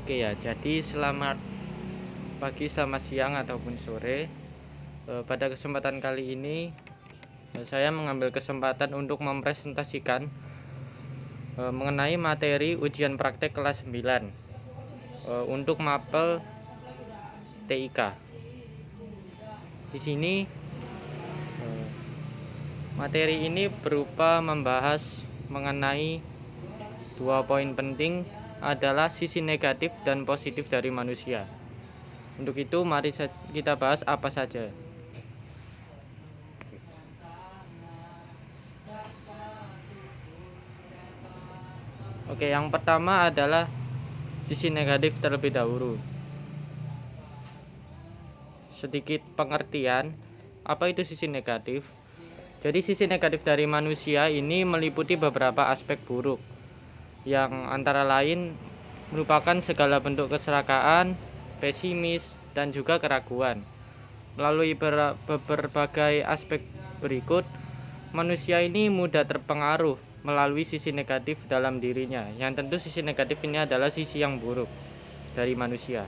Oke ya, jadi selamat pagi, selamat siang ataupun sore. Pada kesempatan kali ini saya mengambil kesempatan untuk mempresentasikan mengenai materi ujian praktek kelas 9 untuk mapel TIK. Di sini materi ini berupa membahas mengenai 2 poin penting adalah sisi negatif dan positif dari manusia. Untuk itu mari kita bahas apa saja. Oke, yang pertama adalah sisi negatif terlebih dahulu. Sedikit pengertian, apa itu sisi negatif? Jadi sisi negatif dari manusia ini meliputi beberapa aspek buruk, yang antara lain merupakan segala bentuk keserakaan, pesimis, dan juga keraguan. Melalui berbagai aspek berikut, manusia ini mudah terpengaruh melalui sisi negatif dalam dirinya. Yang tentu sisi negatif ini adalah sisi yang buruk dari manusia.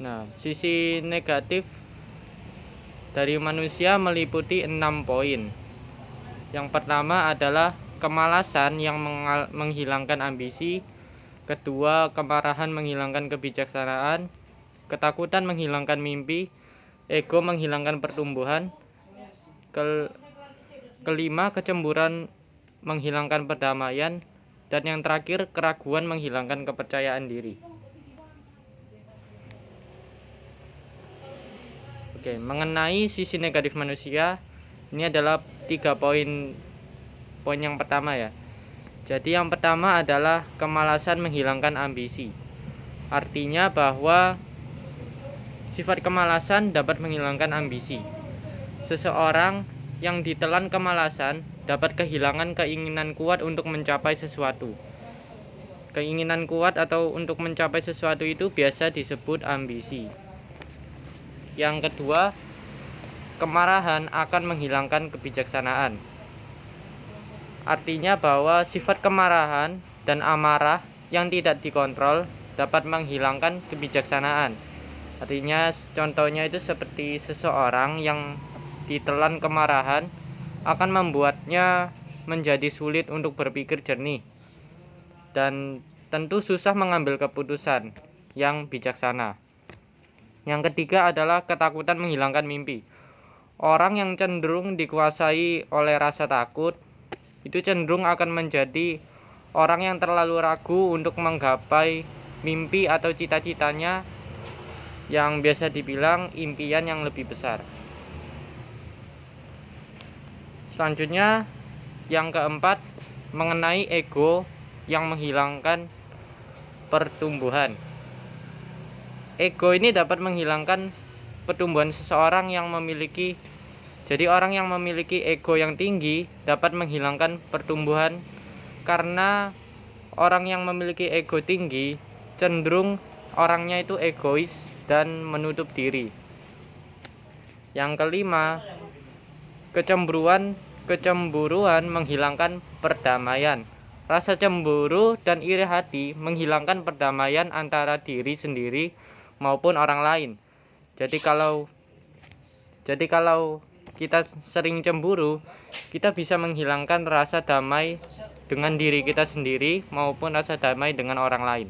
Nah, sisi negatif dari manusia meliputi 6 poin. Yang pertama adalah kemalasan yang menghilangkan ambisi. Kedua, kemarahan menghilangkan kebijaksanaan. Ketakutan menghilangkan mimpi. Ego menghilangkan pertumbuhan. Kelima, kecemburuan menghilangkan perdamaian. Dan yang terakhir, keraguan menghilangkan kepercayaan diri. Oke, mengenai sisi negatif manusia, ini adalah 3 poin yang pertama ya. Jadi yang pertama adalah kemalasan menghilangkan ambisi. Artinya bahwa sifat kemalasan dapat menghilangkan ambisi. Seseorang yang ditelan kemalasan dapat kehilangan keinginan kuat untuk mencapai sesuatu. Keinginan kuat atau untuk mencapai sesuatu itu biasa disebut ambisi. Yang kedua, kemarahan akan menghilangkan kebijaksanaan. Artinya bahwa sifat kemarahan dan amarah yang tidak dikontrol dapat menghilangkan kebijaksanaan. Artinya contohnya itu seperti seseorang yang ditelan kemarahan akan membuatnya menjadi sulit untuk berpikir jernih dan tentu susah mengambil keputusan yang bijaksana. Yang ketiga adalah ketakutan menghilangkan mimpi. Orang yang cenderung dikuasai oleh rasa takut itu cenderung akan menjadi orang yang terlalu ragu untuk menggapai mimpi atau cita-citanya yang biasa dibilang impian yang lebih besar. Selanjutnya, yang keempat, mengenai ego yang menghilangkan pertumbuhan. Ego ini dapat menghilangkan pertumbuhan seseorang yang memiliki. Jadi orang yang memiliki ego yang tinggi dapat menghilangkan pertumbuhan karena orang yang memiliki ego tinggi cenderung orangnya itu egois dan menutup diri. Yang kelima, kecemburuan menghilangkan perdamaian. Rasa cemburu dan iri hati menghilangkan perdamaian antara diri sendiri maupun orang lain. Jadi kalau kita sering cemburu, kita bisa menghilangkan rasa damai dengan diri kita sendiri maupun rasa damai dengan orang lain.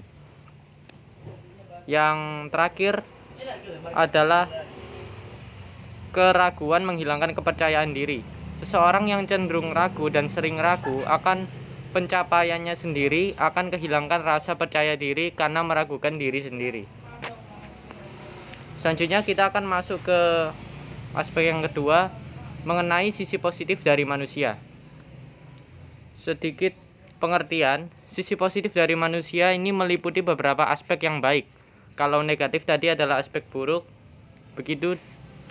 Yang terakhir adalah keraguan menghilangkan kepercayaan diri. Seseorang yang cenderung ragu dan sering ragu akan pencapaiannya sendiri akan kehilangan rasa percaya diri karena meragukan diri sendiri. Selanjutnya kita akan masuk ke aspek yang kedua, mengenai sisi positif dari manusia. Sedikit pengertian, sisi positif dari manusia ini meliputi beberapa aspek yang baik. Kalau negatif tadi adalah aspek buruk, begitu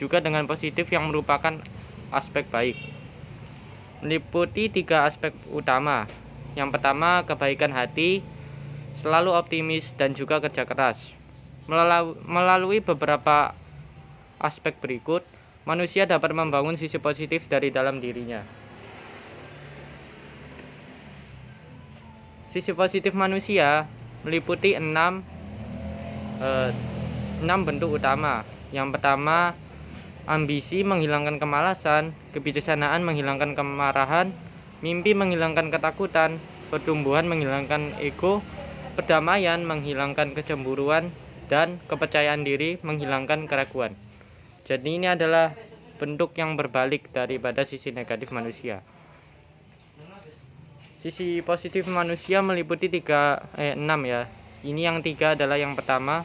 juga dengan positif yang merupakan aspek baik. Meliputi 3 aspek utama. Yang pertama, kebaikan hati, selalu optimis dan juga kerja keras. Melalui beberapa aspek berikut, manusia dapat membangun sisi positif dari dalam dirinya. Sisi positif manusia meliputi 6 bentuk utama. Yang pertama, ambisi menghilangkan kemalasan, kebijaksanaan menghilangkan kemarahan, mimpi menghilangkan ketakutan, pertumbuhan menghilangkan ego, perdamaian menghilangkan kecemburuan, dan kepercayaan diri menghilangkan keraguan. Jadi ini adalah bentuk yang berbalik daripada sisi negatif manusia. Sisi positif manusia meliputi 6 ya. Ini yang 3 adalah yang pertama,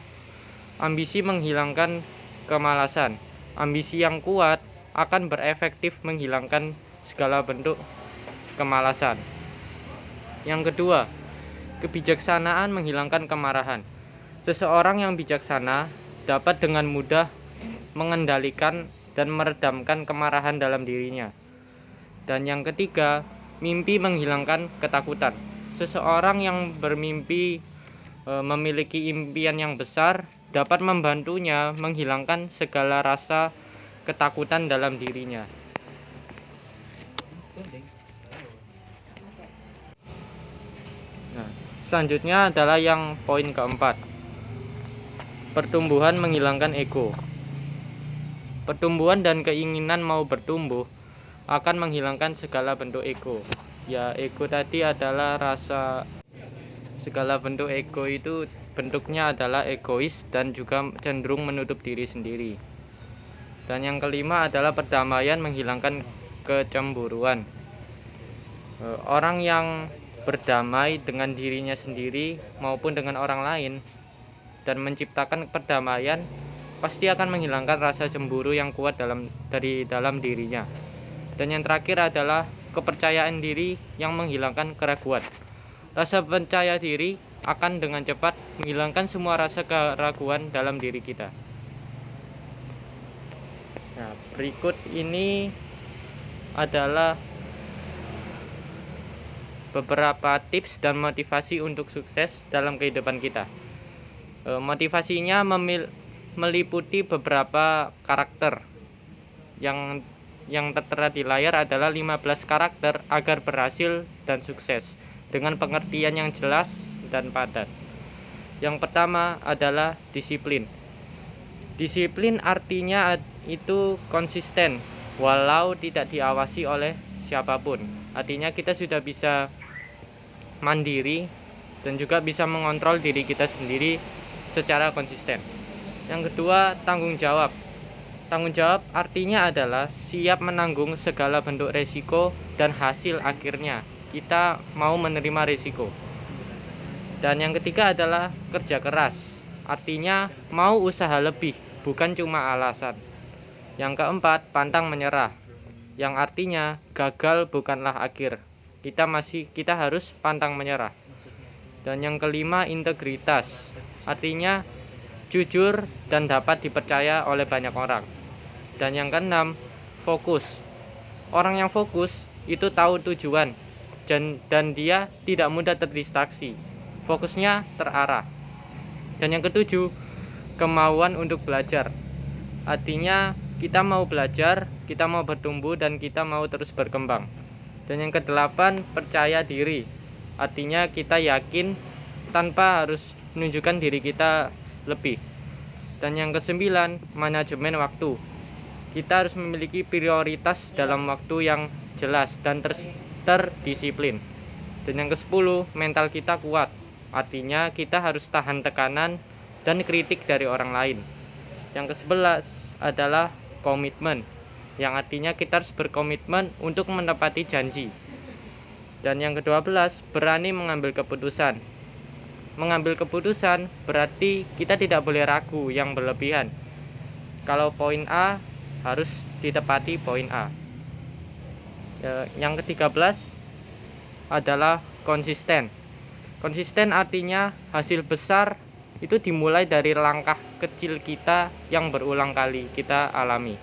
ambisi menghilangkan kemalasan. Ambisi yang kuat akan berefektif menghilangkan segala bentuk kemalasan. Yang kedua, kebijaksanaan menghilangkan kemarahan. Seseorang yang bijaksana dapat dengan mudah mengendalikan dan meredamkan kemarahan dalam dirinya. Dan yang ketiga, mimpi menghilangkan ketakutan. Seseorang yang bermimpi memiliki impian yang besar dapat membantunya menghilangkan segala rasa ketakutan dalam dirinya. Nah, selanjutnya adalah yang poin keempat, pertumbuhan menghilangkan ego. Pertumbuhan dan keinginan mau bertumbuh akan menghilangkan segala bentuk ego. Ya, ego tadi adalah segala bentuk ego itu bentuknya adalah egois dan juga cenderung menutup diri sendiri. Dan yang kelima adalah perdamaian menghilangkan kecemburuan. Orang yang berdamai dengan dirinya sendiri maupun dengan orang lain dan menciptakan perdamaian pasti akan menghilangkan rasa cemburu yang kuat dari dalam dirinya. Dan yang terakhir adalah kepercayaan diri yang menghilangkan keraguan. Rasa percaya diri akan dengan cepat menghilangkan semua rasa keraguan dalam diri kita. Nah, berikut ini adalah beberapa tips dan motivasi untuk sukses dalam kehidupan kita. Motivasinya meliputi beberapa karakter. Yang tertera di layar adalah 15 karakter agar berhasil dan sukses dengan pengertian yang jelas dan padat. Yang pertama adalah disiplin. Disiplin artinya itu konsisten walau tidak diawasi oleh siapapun. Artinya kita sudah bisa mandiri dan juga bisa mengontrol diri kita sendiri secara konsisten. Yang kedua, tanggung jawab. Tanggung jawab artinya adalah siap menanggung segala bentuk resiko dan hasil akhirnya kita mau menerima risiko. Dan yang ketiga adalah kerja keras. Artinya mau usaha lebih, bukan cuma alasan. Yang keempat, pantang menyerah. Yang artinya gagal bukanlah akhir. Kita harus pantang menyerah. Dan yang kelima, integritas. Artinya jujur dan dapat dipercaya oleh banyak orang. Dan yang keenam, fokus. Orang yang fokus itu tahu tujuan dan dia tidak mudah terdistraksi. Fokusnya terarah. Dan yang ketujuh, kemauan untuk belajar. Artinya kita mau belajar, kita mau bertumbuh, dan kita mau terus berkembang. Dan yang kedelapan, percaya diri. Artinya kita yakin tanpa harus menunjukkan diri kita lebih. Dan yang kesembilan, manajemen waktu. Kita harus memiliki prioritas dalam waktu yang jelas dan terdisiplin. Dan yang ke-10, mental kita kuat. Artinya kita harus tahan tekanan dan kritik dari orang lain. Yang ke-11 adalah komitmen, yang artinya kita harus berkomitmen untuk menepati janji. Dan yang ke-12, berani mengambil keputusan. Mengambil keputusan berarti kita tidak boleh ragu yang berlebihan. Kalau poin A harus ditepati poin A. Yang ke-13 adalah konsisten. Konsisten artinya hasil besar itu dimulai dari langkah kecil kita yang berulang kali kita alami.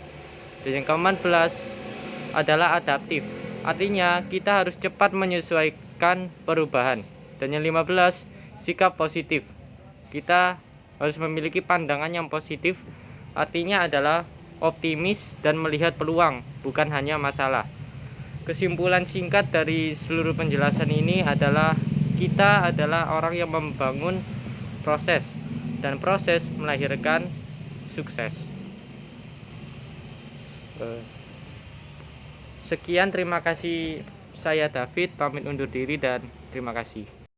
Dan yang ke-14 adalah adaptif. Artinya kita harus cepat menyesuaikan perubahan. Dan yang 15, sikap positif. Kita harus memiliki pandangan yang positif. Artinya adalah optimis dan melihat peluang, bukan hanya masalah. Kesimpulan singkat dari seluruh penjelasan ini adalah kita adalah orang yang membangun proses, dan proses melahirkan sukses. Sekian, terima kasih. Saya David, pamit undur diri dan terima kasih.